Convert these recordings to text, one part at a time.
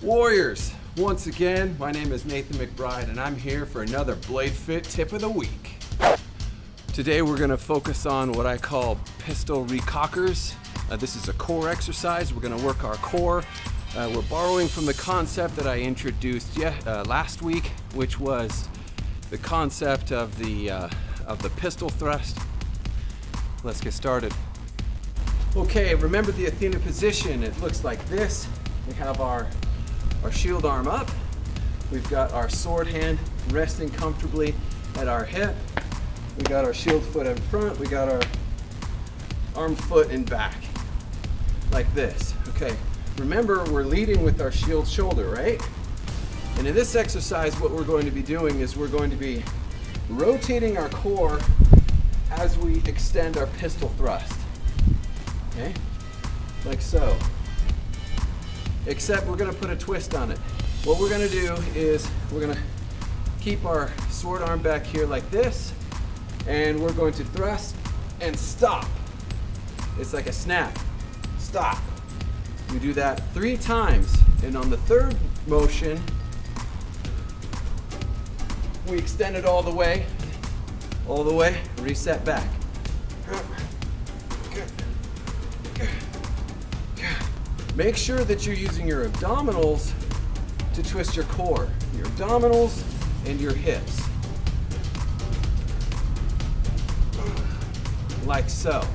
Warriors, once again, my name is Nathan McBride and I'm here for another BladeFit tip of the week. Today we're going to focus on what I call pistol recockers. This is a core exercise. We're going to work our core. We're borrowing from the concept that I introduced last week, which was the concept of the pistol thrust. Let's get started. Okay, remember the Athena position. It looks like this. We have our shield arm up. We've got our sword hand resting comfortably at our hip. We got our shield foot in front. We got our arm foot in back, like this. Okay, remember we're leading with our shield shoulder, right? And in this exercise, what we're going to be doing is we're going to be rotating our core as we extend our pistol thrust. Okay, like so. Except we're going to put a twist on it. What we're going to do is we're going to keep our sword arm back here like this, and we're going to thrust and stop. It's like a snap. Stop. We do that 3 times, and on the third motion, we extend it all the way, reset back. Make sure that you're using your abdominals to twist your core, your abdominals and your hips. Like so.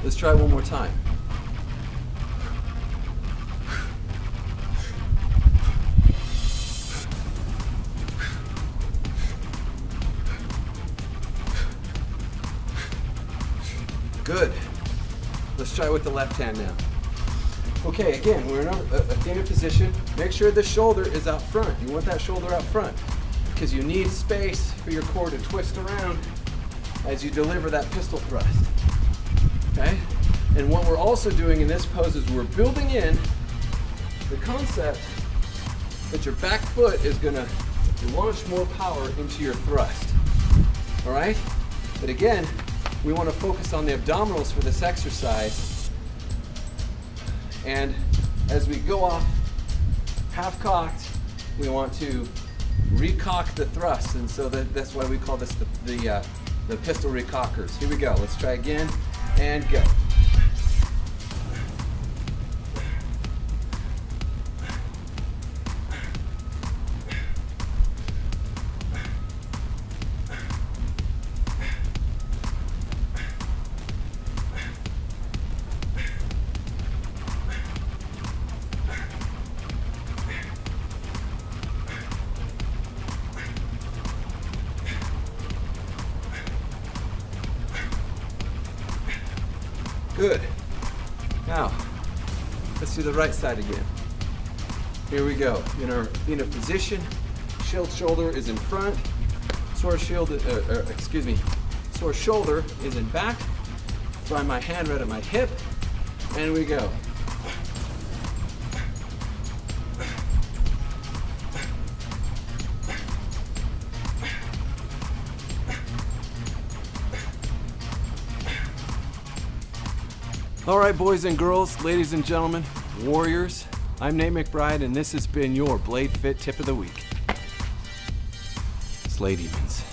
Let's try one more time. Good. Let's try with the left hand now. Okay, again, we're in a Athena position. Make sure the shoulder is out front. You want that shoulder out front because you need space for your core to twist around as you deliver that pistol thrust. Okay? And what we're also doing in this pose is we're building in the concept that your back foot is going to launch more power into your thrust. All right? But again, we want to focus on the abdominals for this exercise. And as we go off half cocked, we want to recock the thrust. And so that's why we call this the pistol recockers. Here we go. Let's try again and go. Good. Now, let's do the right side again. Here we go. In our Athena position, shield shoulder is in front, sword shoulder is in back. Find my hand right at my hip, and we go. All right, boys and girls, ladies and gentlemen, warriors, I'm Nate McBride, and this has been your BladeFit Tip of the Week. Slay demons.